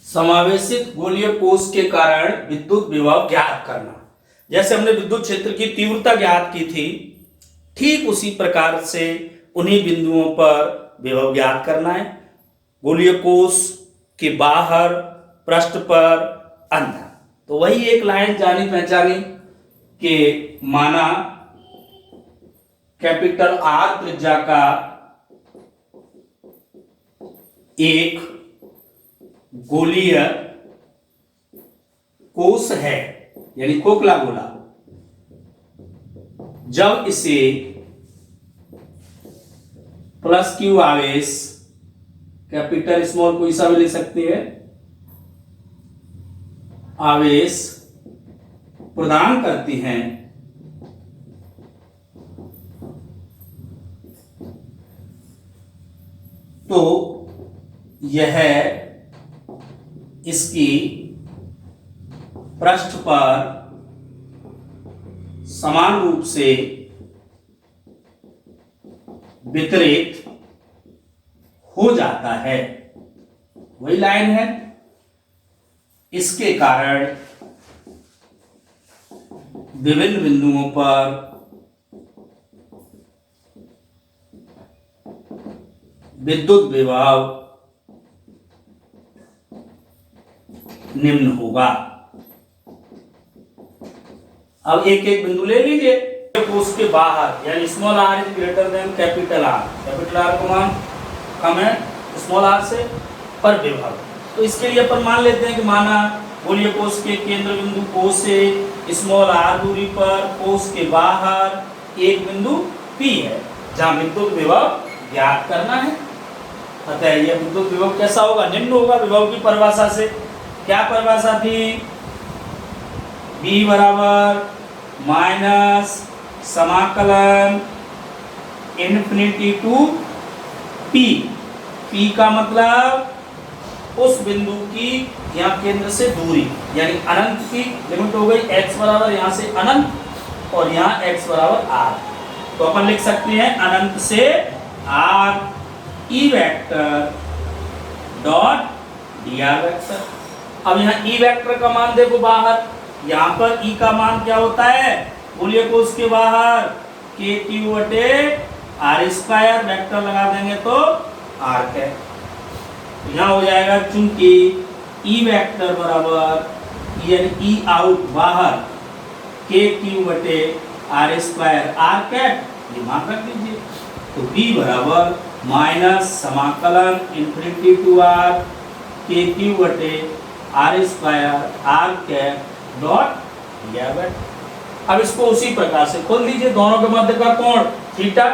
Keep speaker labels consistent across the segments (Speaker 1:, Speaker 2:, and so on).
Speaker 1: समावेशित गोलीय कोष के कारण विद्युत विभव ज्ञात करना। जैसे हमने विद्युत क्षेत्र की तीव्रता ज्ञात की थी, ठीक उसी प्रकार से उन्हीं बिंदुओं पर विभव ज्ञात करना है। गोलीय कोष के बाहर, पृष्ठ पर, अंदर। तो वही एक लाइन जानी पहचानी कि माना कैपिटल आर त्रिज्या का एक गोलीय कोष है, यानी खोखला गोला। जब इसे प्लस क्यू आवेश, कैपिटल स्मॉल कोई सा भी ले सकते हैं, आवेश प्रदान करती हैं, तो यह इसकी पृष्ठ पर समान रूप से वितरित हो जाता है। वही लाइन है। इसके कारण विभिन्न बिंदुओं पर विद्युत विभव निम्न होगा। अब एक एक बिंदु ले लीजिए। कोष के बाहर यानी small R is greater than capital R, capital R का मान कम है स्मॉल आर से, पर विभव। तो इसके लिए अपन मान लेते हैं कि माना गोलीय कोष के केंद्र बिंदु O से स्मॉल आर दूरी पर कोष के बाहर एक बिंदु P है जहां विद्युत विभव ज्ञात करना है। अतः यह विद्युत विभव कैसा होगा? निम्न होगा। विभव की परिभाषा से क्या परिभाषा थी? B बराबर माइनस समाकलन इन्फिनिटी टू P। P का मतलब उस बिंदु की यहाँ केंद्र से दूरी, यानी अनंत की लिमिट हो गई। x बराबर यहाँ से अनंत और यहाँ x बराबर r। तो अपन लिख सकते हैं अनंत से r E vector dot dr vector. अब यहाँ ई वेक्टर का मान देखो बाहर, यहाँ पर ई का मान क्या होता है? गोलीय कोष के बाहर KQ बटे r स्क्वायर, वेक्टर लगा देंगे तो r कैप। यहाँ हो जाएगा चूंकि ई वेक्टर बराबर यानी ई आउट बाहर KQ बटे r स्क्वायर r कैप, ये मान रख लीजिए। तो B बराबर माइनस समाकलन इन्फिनिटी टू r KQ बटे r square r cap dot dr। अब इसको उसी प्रकार से खोल दीजिए। दोनों के मध्य का कोण थीटा,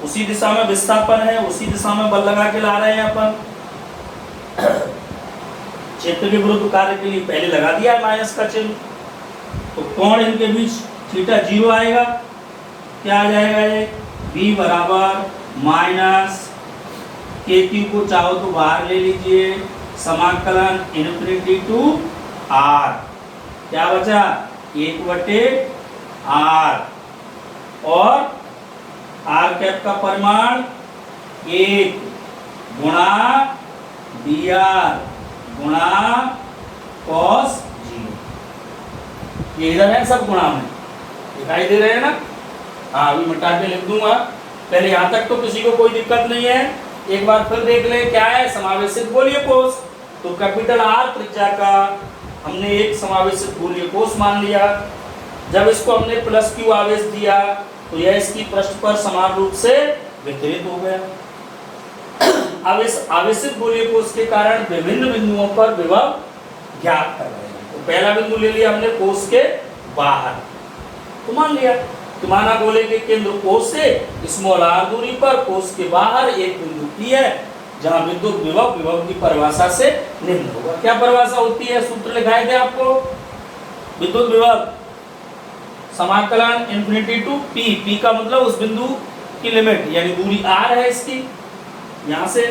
Speaker 1: उसी दिशा में विस्थापन है, उसी दिशा में बल लगा के ला रहे हैं अपन। क्षेत्र के विरुद्ध कार्य के लिए पहले लगा दिया है माइनस का चिन्ह, तो कोण इनके बीच थीटा 0 आएगा। क्या आ जाएगा ये? B बराबर माइनस KQ को चाहो तो बाहर ले लीजिए, समाकलन इन्फिनिटी टू r। क्या बचा? 1 बटे r और r कैप का परिमाण 1 गुणा dr गुणा cos 0। ये इधर है सब गुणा में, दिखाई दे रहे हैं ना? हाँ, अभी मिटा के लिख दूंगा। पहले यहाँ तक तो किसी को कोई दिक्कत नहीं है। एक बार फिर देख ले क्या है समावेशित गोलीय कोष। तो कैपिटल R त्रिज्या का हमने एक समावेशित गोलीय कोष मान लिया। जब इसको हमने प्लस क्यू आवेश दिया तो यह इसकी पृष्ठ पर समान रूप से वितरित हो गया। अब इस आवेशित गोलीय कोष के कारण विभिन्न बिंदुओं पर विभव ज्ञात कर रहे हैं। तो पहला बिंदु ले लिया हमने कोष के बाहर, तो मान लिया कि माना गोले के केंद्र कोष से स्मॉल r दूरी पर कोष के बाहर एक बिंदु P है जहां विद्युत विभव विभव की परिभाषा से निम्न होगा। क्या परिभाषा होती है? सूत्र लिखाए थे आपको। विद्युत विभव समाकलन इन्फिनिटी टू P। P का मतलब उस बिंदु की लिमिट, यानी दूरी r है इसकी यहाँ से,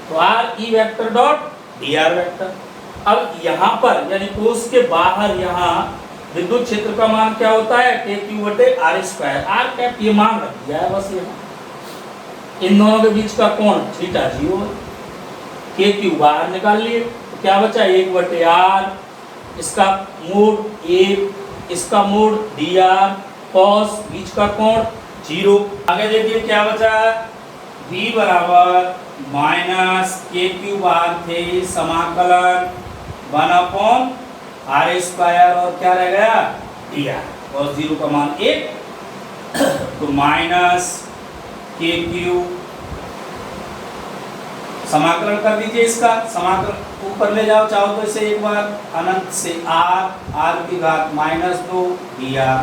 Speaker 1: तो r E vector dot dr vector. अब यहाँ पर यानी कोष के बाहर यहाँ विद्युत क्षेत्र का मान क्या होता है? KQ बटे r स्क्वायर r कैप, ये मान रख दिया है बस। ये इन दोनों के बीच का कोण थीटा 0 है। KQ बाहर निकाल लिए तो क्या बचा 1/r, इसका मूड 1, इसका मूड dr, cos बीच का कोण 0। आगे देखिए क्या बचा, v बराबर माइनस के क्यू बार थे समाकलन 1/r² और क्या रह गया dr, cos 0 का मान 1, तो माइनस के क्यू, समाकलन कर दीजिए इसका, समाकलन ऊपर ले जाओ चाहो तो इसे एक बार, अनंत से r की घात -2 dr।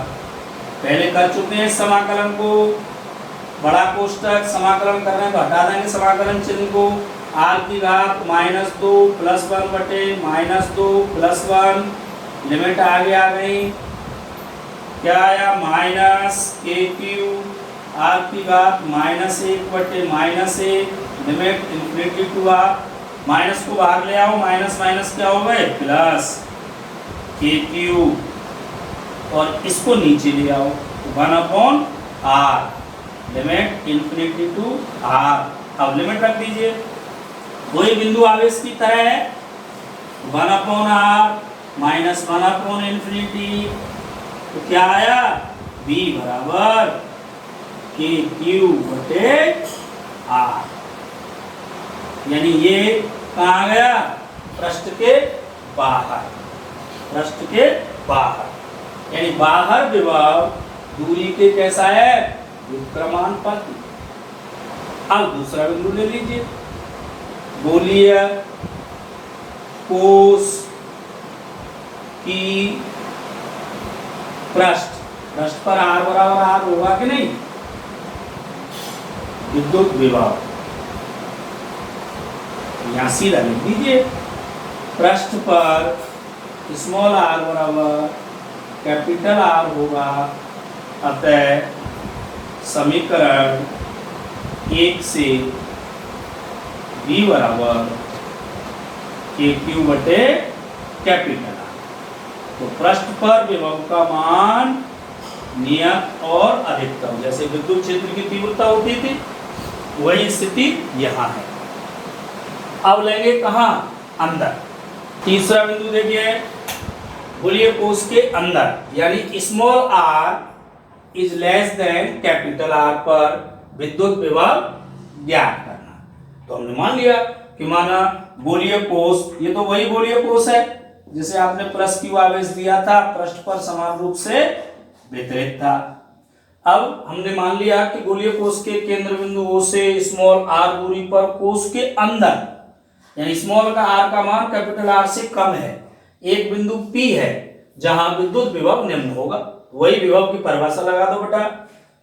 Speaker 1: पहले कर चुके हैं समाकलन को, बड़ा कोष्टक समाकलन कर रहे हैं तो हटा देंगे समाकलन चिन्ह को, r की घात -2 + 1 बटे -2 + 1, लिमिट आगे आ गई, क्या आया माइनस के क्यू r की घात -1 बटे -1, लिमिट इन्फिनिटी टू r, माइनस को बाहर ले आओ, माइनस माइनस क्या हो गए प्लस के क्यू, और इसको नीचे ले आओ 1/r, limit infinity to r। अब लिमिट रख दीजिए, वही बिंदु आवेश की तरह है, 1/r माइनस 1/∞, तो क्या आया v बराबर के क्यू बटे r, यानी ये कहाँ गया पृष्ठ के बाहर, पृष्ठ के बाहर, यानी बाहर विभव दूरी के कैसा है व्युत्क्रमानुपाती। अब दूसरा बिंदु ले लीजिए, बोलिए कोस की पृष्ठ पर r बराबर r होगा कि नहीं, विद्युत विभव यहाँ सीधा लिख दीजिए, पृष्ठ पर स्मॉल r बराबर कैपिटल R होगा, अतः समीकरण 1 से v बराबर के क्यू बटे कैपिटल R। तो पृष्ठ पर विभव का मान नियत और अधिकतम, जैसे विद्युत क्षेत्र की तीव्रता होती थी वही स्थिति यहाँ है। अब लेंगे कहाँ अंदर, तीसरा बिंदु देखिए, बोलिए कोश के अंदर, यानी small r is less than capital R पर विद्युत विभव ज्ञात करना। तो हमने मान लिया कि माना गोलीय कोश, ये तो वही गोलीय कोश है जिसे आपने प्लस क्यू आवेश दिया था, पृष्ठ पर समान रूप से वितरित था। अब हमने मान लिया कि गोलीय कोश के केंद्र बिंदु O से स्मॉल r दूरी पर कोश के अंदर, यानी स्मॉल का r का मान कैपिटल R से कम है, एक बिंदु P है जहां विद्युत विभव निम्न होगा, वही विभव की परिभाषा लगा दो बेटा,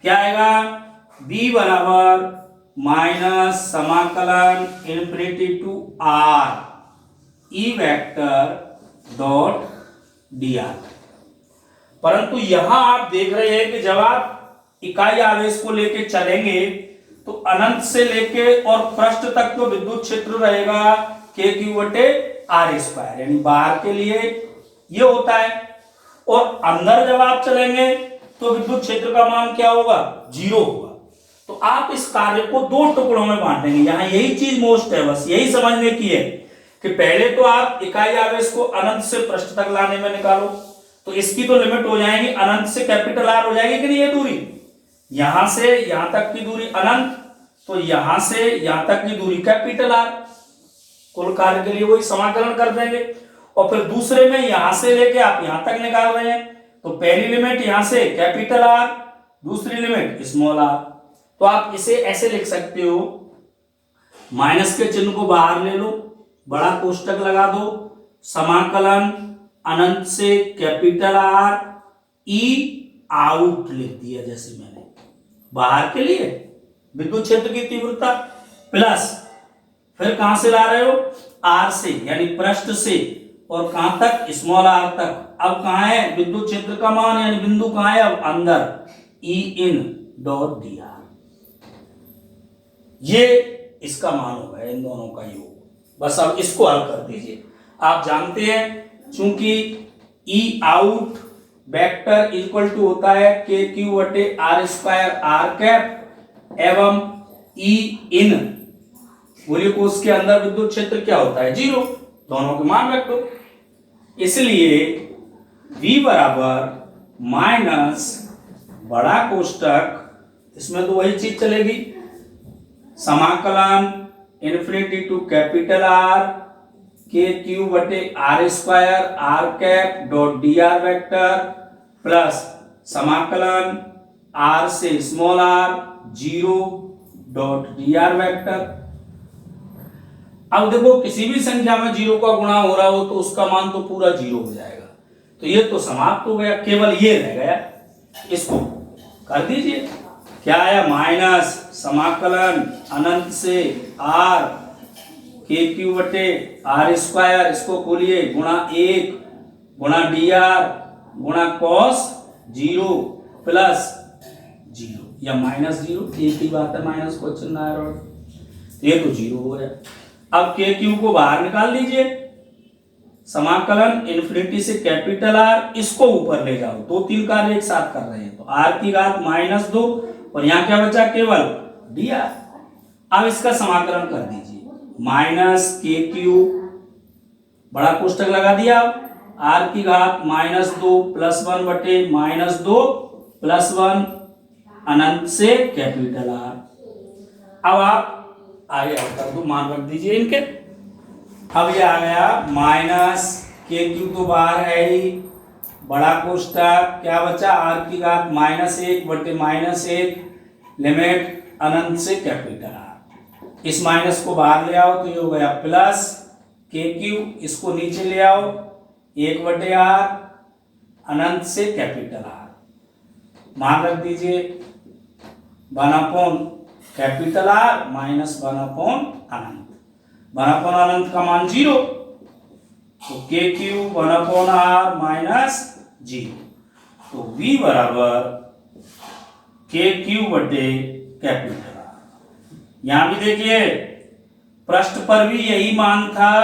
Speaker 1: क्या आएगा v बराबर माइनस समाकलन infinity to r e vector dot dr। परंतु यहां आप देख रहे हैं कि जब आप इकाई आवेश को लेके चलेंगे तो अनंत से लेके और पृष्ठ तक तो विद्युत क्षेत्र रहेगा के क्यू बटे r², यानी बाहर के लिए ये होता है, और अंदर जब आप चलेंगे तो विद्युत क्षेत्र का मान क्या होगा 0 होगा। तो आप इस कार्य को दो टुकड़ों में बांटेंगे, यहाँ यही चीज मोस्ट है, बस यही समझने की है कि पहले तो आप इकाई आवेश को अनंत से पृष्ठ तक लाने में निकालो, तो इसकी तो लिमिट हो जाएगी अनंत से कैपिटल R हो जाएगी कि नहीं, ये दूरी यहां से यहां तक की दूरी अनंत, तो यहां से यहां तक की दूरी कैपिटल R, कुल कार्य के लिए वही समाकलन कर देंगे। और फिर दूसरे में यहां से लेके आप यहां तक निकाल रहे हैं, तो पहली लिमिट यहां से कैपिटल R, दूसरी लिमिट स्मॉल r, तो आप इसे ऐसे लिख सकते हो, माइनस के चिन्ह को बाहर ले लो, बड़ा कोष्टक लगा दो, समाकलन अनंत से कैपिटल R e आउट लिख दिया, जैसे मैंने बाहर के लिए विद्युत क्षेत्र की तीव्रता, प्लस फिर कहां से ला रहे हो R से, यानी पृष्ठ से, और कहां तक स्मॉल r तक। अब कहां है विद्युत क्षेत्र का मान, यानी बिंदु कहां है अब अंदर, E in डॉट dr, ये इसका मान होगा इन दोनों का योग। बस अब इसको हल कर दीजिए। आप जानते हैं चूंकि E out vector equal to होता है के क्यू बटे r² r कैप एवं E इन, बोलिए कोश के अंदर विद्युत क्षेत्र क्या होता है 0, दोनों के मान रख दो। इसलिए v बराबर माइनस बड़ा कोष्टक, इसमें तो वही चीज चलेगी, समाकलन infinity to capital R K Q बटे R square R cap dot D R vector plus समाकलन आर से small R 0 dot D R vector. अब देखो किसी भी संख्या में 0 का गुणा हो रहा हो तो उसका मान तो पूरा 0 हो जाएगा, तो ये तो समाप्त हो गया, केवल ये रह गया, इसको कर दीजिए। क्या आया? माइनस समाकलन अनंत से आर के क्यू बटे आर स्क्वायर, इसको खोलिए, गुणा 1 गुणा डी आर गुणा कॉस 0 प्लस 0 या माइनस 0, एक ही बात है, माइनस को चिन्ह है और ये तो 0 हो गया। अब के क्यू को बाहर निकाल लीजिए, समाकलन इन्फिनिटी से कैपिटल आर, इसको ऊपर ले जाओ, 2-3 कार्य एक साथ कर रहे हैं, तो आर की घात -2 और यहाँ क्या बचा? केवल डी आर। अब इसका समाकलन कर दीजिए, माइनस के क्यू बड़ा कोष्टक लगा दिया, आर की घात -2 प्लस 1 बटे -2 प्लस 1 अनंत से कैपिटल आर। अब आप आगे कर दो, मान रख दीजिए इनके। अब ये आ गया माइनस के क्यू तो बाहर है ही, बड़ा कोष्टक, क्या बचा? आर की घात -1 बटे -1 लिमिट अनंत से कैपिटल आर। इस माइनस को बाहर ले आओ तो ये हो गया प्लस के क्यू, इसको नीचे ले आओ 1 बटे आर अनंत से कैपिटल आर, मान रख दीजिए 1/, कैपिटल आर माइनस 1/, अनंत। 1/, अनंत का मान 0, तो के क्यू 1/, आर माइनस 0, तो v बराबर के क्यू बटे कैपिटल आर। यहां भी देखिए पृष्ठ पर भी यही मान था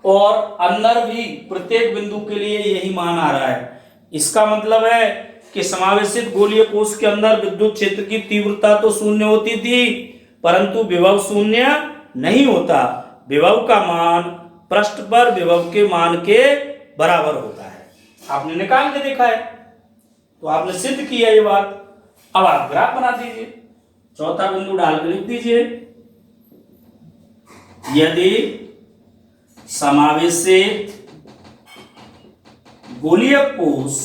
Speaker 1: और अंदर भी प्रत्येक बिंदु के लिए यही मान आ रहा है। इसका मतलब है कि समावेशित गोलीय कोश के अंदर विद्युत क्षेत्र की तीव्रता तो शून्य होती थी, परंतु विभव शून्य नहीं होता। विभव का मान पृष्ठ पर विभव के मान के बराबर होता है। आपने निकाल के देखा है, तो आपने सिद्ध किया ये बात। अब आप ग्राफ बना दीजिए, चौथा बिंदु डाल के लिख दीजिए, यदि समावेशित गोलीय कोश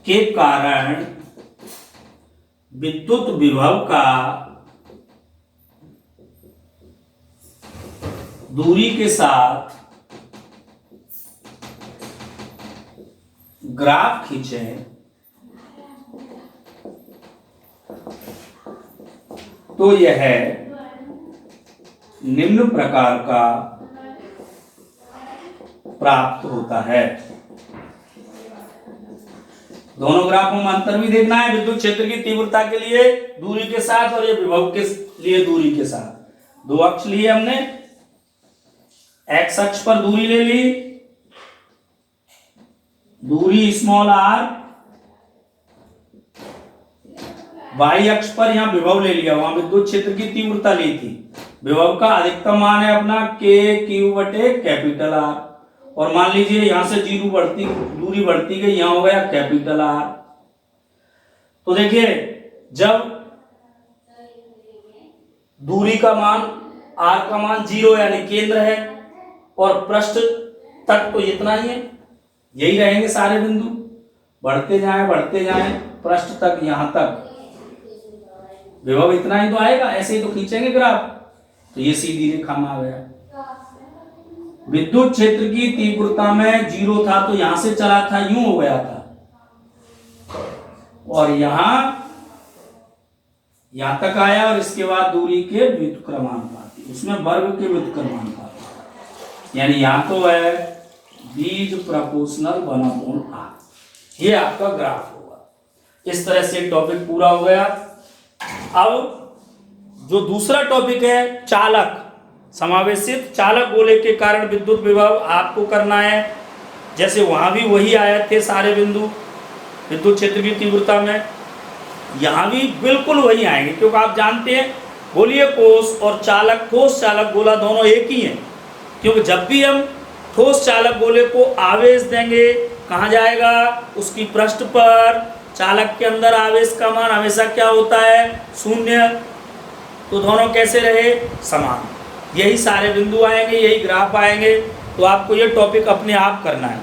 Speaker 1: के कारण विद्युत विभव का दूरी के साथ ग्राफ खींचें तो यह निम्न प्रकार का प्राप्त होता है। दोनों ग्राफों में अंतर भी देखना है, विद्युत क्षेत्र की तीव्रता के लिए दूरी के साथ और ये विभव के लिए दूरी के साथ। दो अक्ष लिए हमने, एक्स अक्ष पर दूरी ले ली, दूरी स्मॉल आर, वाई अक्ष पर यहां विभव ले लिया, वहां विद्युत क्षेत्र की तीव्रता ली थी। विभव का अधिकतम मान है अपना के क्यू बटे कैपिटल आर, और मान लीजिए यहां से दूरी बढ़ती गई, यहां हो गया कैपिटल आर। तो देखिए जब दूरी का मान आर का मान 0 यानी केंद्र है और पृष्ठ तक तो इतना ही है, यही रहेंगे सारे बिंदु, बढ़ते जाएं पृष्ठ तक, यहां तक विभव इतना ही तो आएगा, ऐसे ही तो खींचेंगे ग्राफ, तो ये सीधी रेखा में आ गया। विद्युत क्षेत्र की तीव्रता में 0 था तो यहां से चला था, यूं हो गया था, और यहां तक आया, और इसके बाद दूरी के व्युत्क्रमानुपाती, उसमें वर्ग के व्युत्क्रमानुपाती, यानी यहां तो है बीज प्रोपोर्शनल 1/r। ये आपका ग्राफ होगा। इस तरह से टॉपिक पूरा हो गया। अब जो दूसरा टॉपिक है चालक, समावेशित चालक गोले के कारण विद्युत विभव आपको करना है। जैसे वहां भी वही आए थे सारे बिंदु विद्युत क्षेत्र की तीव्रता में, यहां भी बिल्कुल वही आएंगे, क्योंकि आप जानते हैं गोलीय कोष और चालक ठोस चालक गोला दोनों एक ही हैं, क्योंकि जब भी हम ठोस चालक गोले को आवेश देंगे कहाँ जाएगा, उसकी पृष्ठ पर। चालक के अंदर आवेश का मान हमेशा क्या होता है, शून्य। तो दोनों कैसे रहे, समान। यही सारे बिंदु आएंगे, यही ग्राफ आएंगे। तो आपको ये टॉपिक अपने आप करना है।